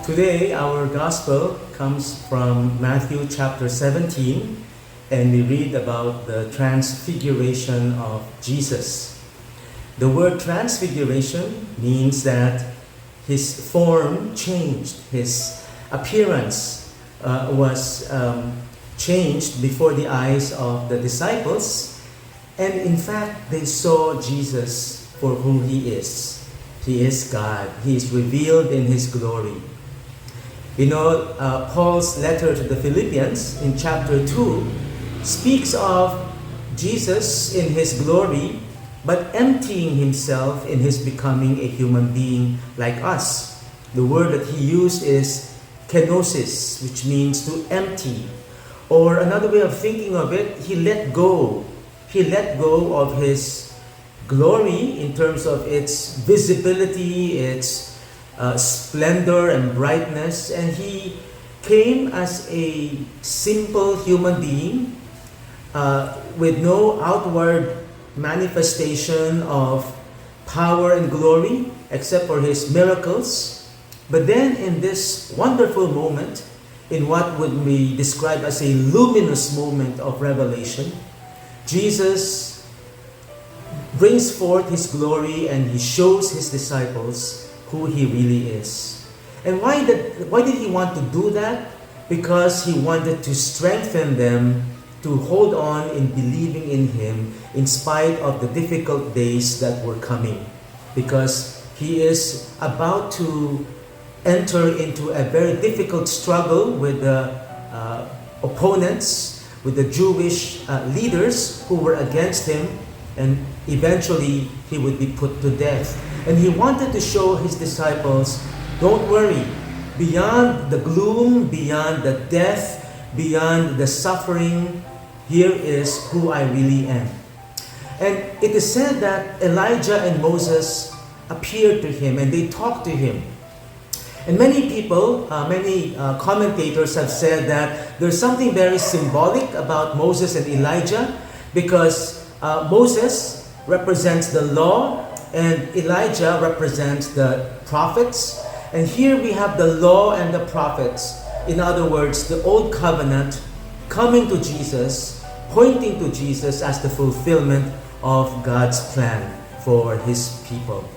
Today, our gospel comes from Matthew chapter 17, and we read about the transfiguration of Jesus. The word transfiguration means that his form changed, his appearance was changed before the eyes of the disciples, and in fact, they saw Jesus for who he is. He is God. He is revealed in his glory. You know, Paul's letter to the Philippians in chapter 2 speaks of Jesus in his glory, but emptying himself in his becoming a human being like us. The word that he used is kenosis, which means to empty. Or another way of thinking of it, he let go. He let go of his glory in terms of its visibility, its splendor and brightness, and he came as a simple human being with no outward manifestation of power and glory except for his miracles. But then in this wonderful moment, in what would be described as a luminous moment of revelation, Jesus brings forth his glory and he shows his disciples who he really is. And why did he want to do that? Because he wanted to strengthen them to hold on in believing in him in spite of the difficult days that were coming. Because he is about to enter into a very difficult struggle with the opponents, with the Jewish leaders who were against him, and eventually he would be put to death. And he wanted to show his disciples, don't worry, beyond the gloom, beyond the death, beyond the suffering, here is who I really am. And it is said that Elijah and Moses appeared to him and they talked to him. And many people, many commentators have said that there's something very symbolic about Moses and Elijah, because Moses represents the law and Elijah represents the prophets. And here we have the law and the prophets. In other words, the old covenant coming to Jesus, pointing to Jesus as the fulfillment of God's plan for his people.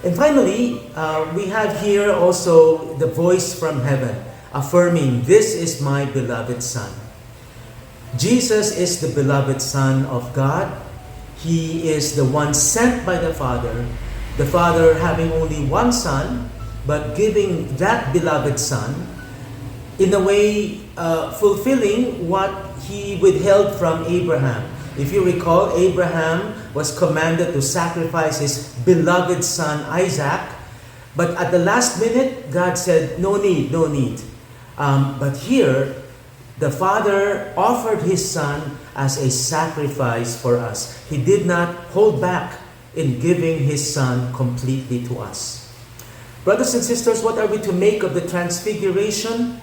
And finally, we have here also the voice from heaven affirming, "This is my beloved Son." Jesus is the beloved Son of God. He is the one sent by the Father having only one Son, but giving that beloved Son in a way fulfilling what he withheld from Abraham. If you recall, Abraham was commanded to sacrifice his beloved son Isaac, but at the last minute, God said, no need. But here, the Father offered his Son as a sacrifice for us. He did not hold back in giving his Son completely to us. Brothers and sisters, what are we to make of the transfiguration?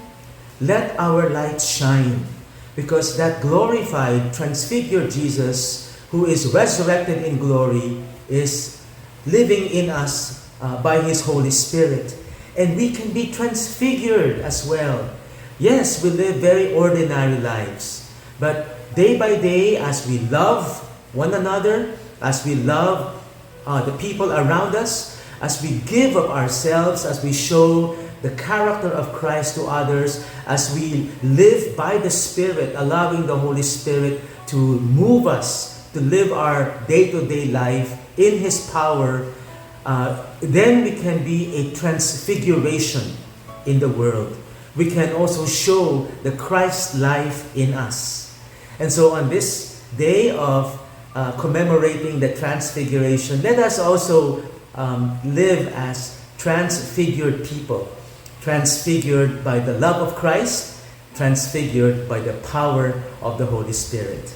Let our light shine, because that glorified, transfigured Jesus, who is resurrected in glory, is living in us by his Holy Spirit. And we can be transfigured as well. Yes, we live very ordinary lives, but day by day, as we love one another, as we love the people around us, as we give of ourselves, as we show the character of Christ to others, as we live by the Spirit, allowing the Holy Spirit to move us to live our day-to-day life in his power, then we can be a transfiguration in the world. We can also show the Christ life in us. And so on this day of commemorating the Transfiguration, let us also live as transfigured people, transfigured by the love of Christ, transfigured by the power of the Holy Spirit.